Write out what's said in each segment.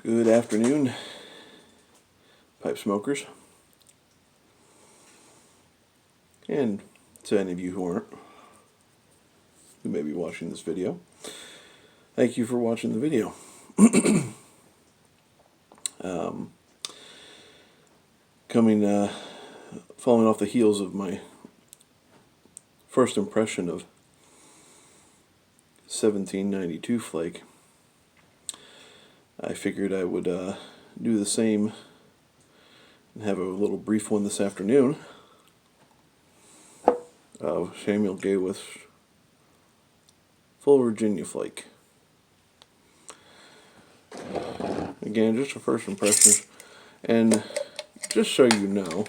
Good afternoon, pipe smokers, and to any of you who may be watching this video, thank you for watching the video. Following off the heels of my first impression of 1792 Flake, I figured I would do the same and have a little brief one this afternoon of Samuel Gaywith's full Virginia Flake. Again, just a first impression, and just so you know,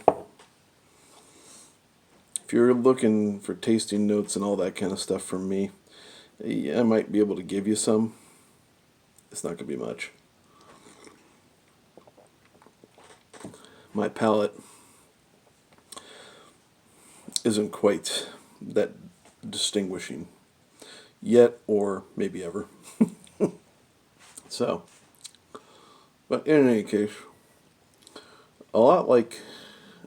if you're looking for tasting notes and all that kind of stuff from me, I might be able to give you some. It's not going to be much. My palate isn't quite that distinguishing yet, or maybe ever. So, but in any case, a lot like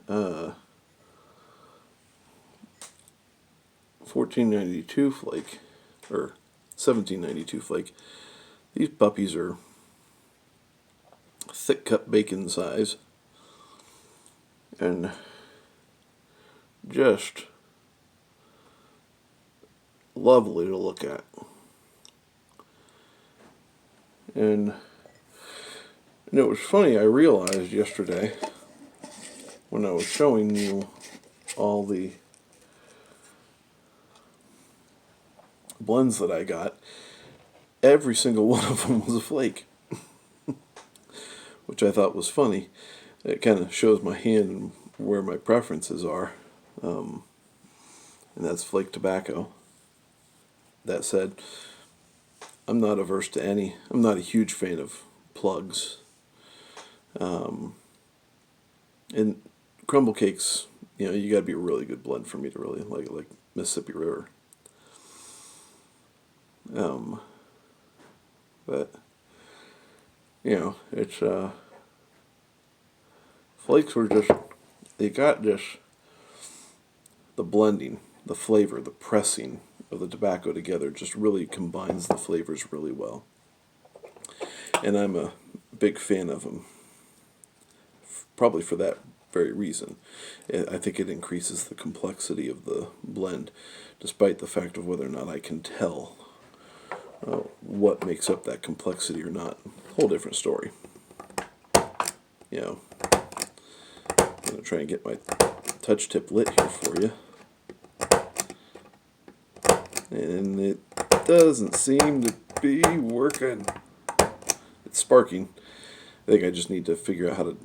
1492 Flake, or 1792 Flake, these puppies are thick cut bacon size and just lovely to look at. And it was funny, I realized yesterday when I was showing you all the blends that I got, every single one of them was a flake, which I thought was funny. It kind of shows my hand and where my preferences are, and that's flake tobacco. That said, I'm not averse to any. I'm not a huge fan of plugs. And crumble cakes, you got to be a really good blend for me to really like it, like Mississippi River. But it's flakes were just, they got just the blending, the flavor, the pressing of the tobacco together just really combines the flavors really well. And I'm a big fan of them, probably for that very reason. I think it increases the complexity of the blend, despite the fact of whether or not I can tell what makes up that complexity or not. Whole different story. I'm going to try and get my touch tip lit here for you. And it doesn't seem to be working. It's sparking. I think I just need to figure out how to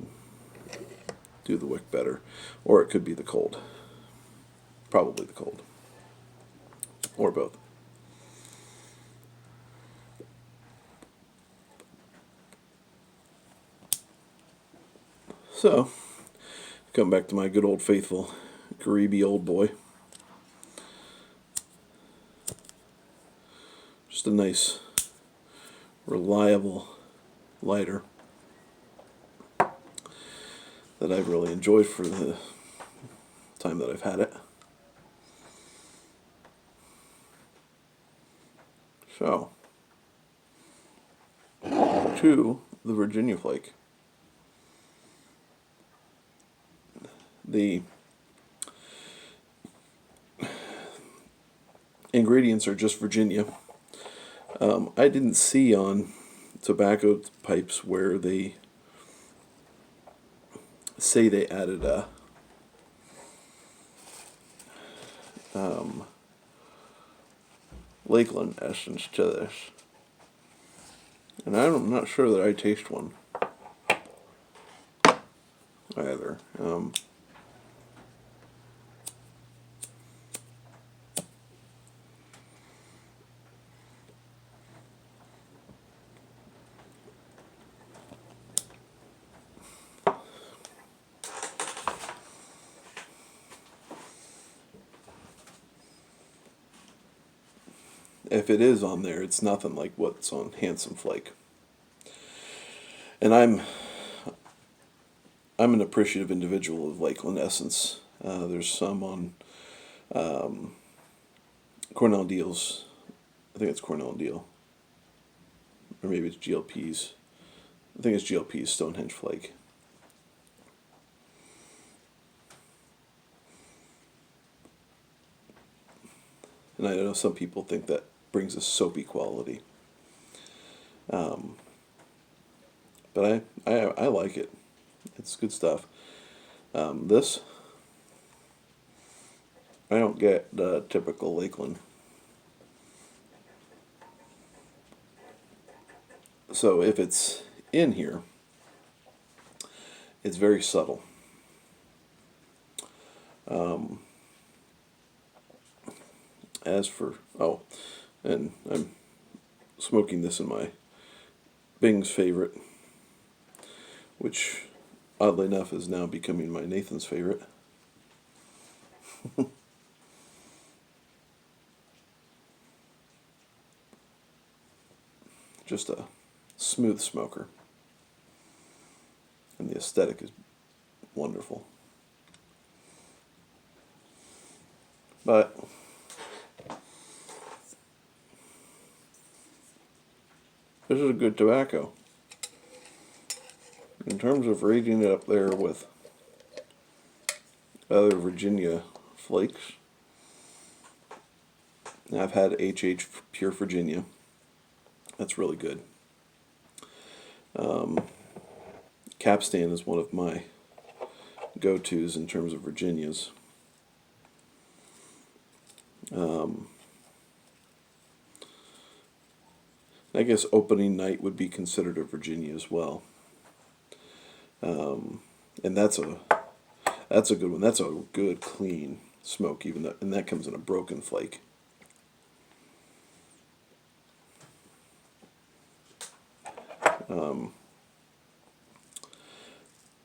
do the wick better. Or it could be the cold. Probably the cold. Or both. So, come back to my good old faithful Kiribi old boy. Just a nice, reliable lighter that I've really enjoyed for the time that I've had it. So, to the Virginia Flake. The ingredients are just Virginia. I didn't see on tobacco pipes where they say they added a Lakeland essence to this. And I'm not sure that I taste one either. If it is on there, it's nothing like what's on Handsome Flake. And I'm an appreciative individual of Lakeland Essence. There's some on Cornell Deals. I think it's Cornell Deal, or maybe it's GLP's. I think it's GLP's Stonehenge Flake. And I know some people think that brings a soapy quality, but I like it. It's good stuff. This I don't get the typical Lakeland. So if it's in here, it's very subtle. As for, and I'm smoking this in my Bing's favorite, which oddly enough is now becoming my Nathan's favorite. Just a smooth smoker, and the aesthetic is wonderful. But this is a good tobacco. In terms of rating it up there with other Virginia Flakes, I've had HH Pure Virginia. That's really good. Capstan is one of my go-tos in terms of Virginias. I guess opening night would be considered a Virginia as well. And that's a good one. That's a good clean smoke, even though, and that comes in a broken flake.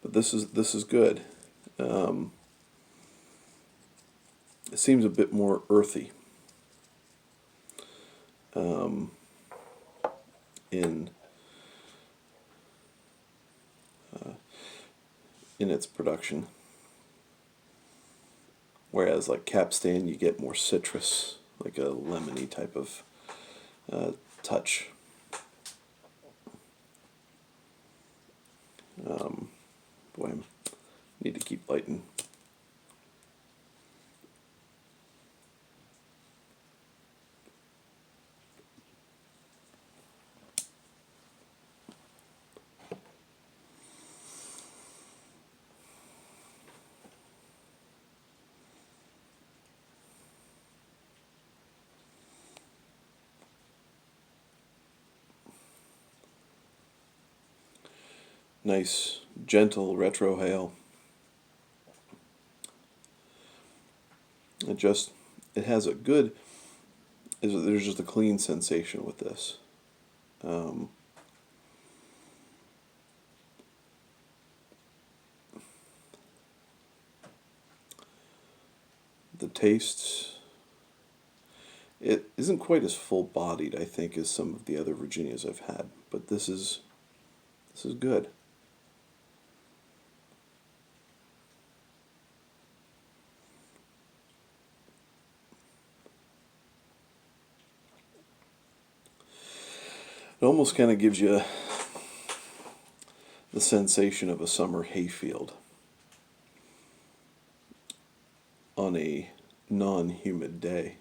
But this is good. It seems a bit more earthy in its production, whereas like Capstan, you get more citrus, like a lemony type of touch. Boy, I need to keep lighting. Nice, gentle retrohale. It has a good, there's just a clean sensation with this. The taste, it isn't quite as full-bodied, I think, as some of the other Virginias I've had, but this is good. It almost kind of gives you the sensation of a summer hayfield on a non-humid day.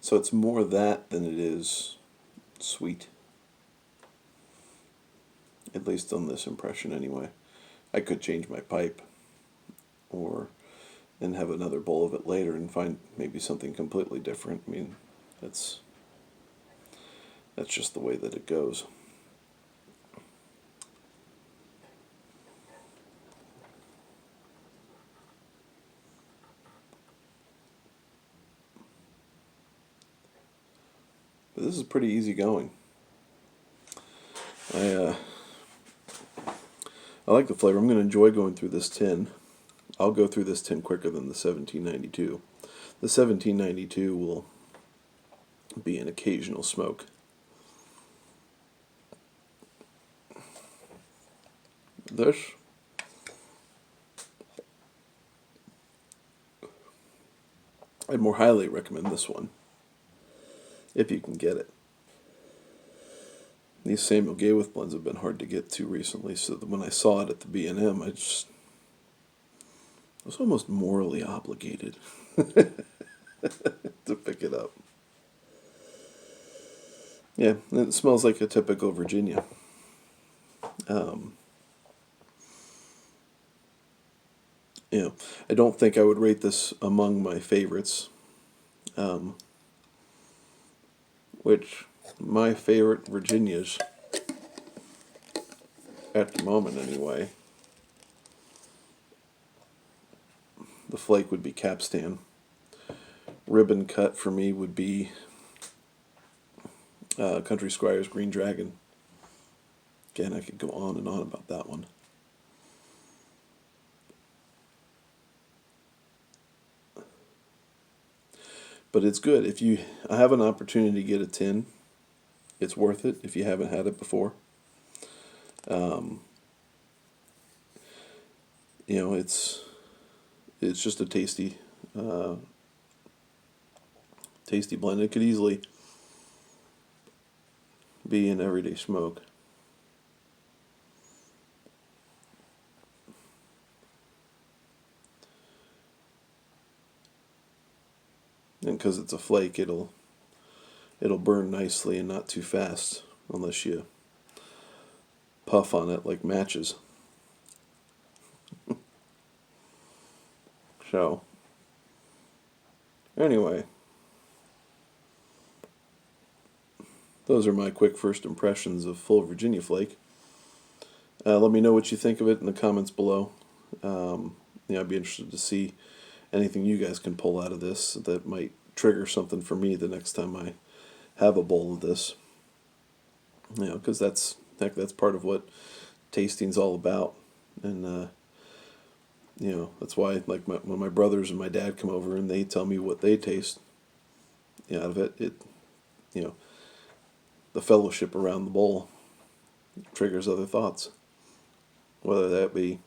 So it's more that than it is sweet. At least on this impression anyway. I could change my pipe or and have another bowl of it later and find maybe something completely different. I mean, that's just the way that it goes. But this is pretty easy going. I I like the flavor. I'm going to enjoy going through this tin. I'll go through this tin quicker than the 1792. The 1792 will be an occasional smoke. This, I'd more highly recommend this one, if you can get it. These Samuel Gayworth blends have been hard to get to recently, so that when I saw it at the B&M, I was almost morally obligated to pick it up. Yeah, and it smells like a typical Virginia. I don't think I would rate this among my favorites, which my favorite Virginias, at the moment anyway, the Flake would be Capstan. Ribbon cut for me would be Country Squire's Green Dragon. Again, I could go on and on about that one. But it's good. If you have an opportunity to get a tin, it's worth it if you haven't had it before. It's just a tasty blend. It could easily be an everyday smoke. And because it's a flake, it'll burn nicely and not too fast, unless you puff on it like matches. So, anyway, those are my quick first impressions of full Virginia Flake. Let me know what you think of it in the comments below. I'd be interested to see anything you guys can pull out of this that might trigger something for me the next time I have a bowl of this. Because that's part of what tasting's all about. And that's why, like, when my brothers and my dad come over and they tell me what they taste out of it, the fellowship around the bowl triggers other thoughts, whether that be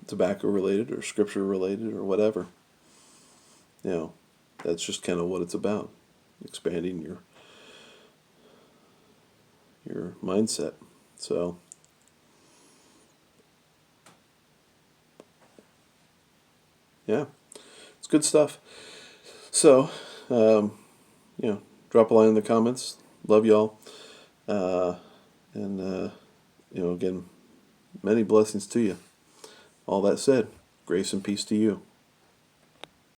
tobacco related or scripture related or whatever. That's just kind of what it's about, expanding your mindset. So, yeah, it's good stuff. So, drop a line in the comments. Love y'all. Again, many blessings to you. All that said, grace and peace to you.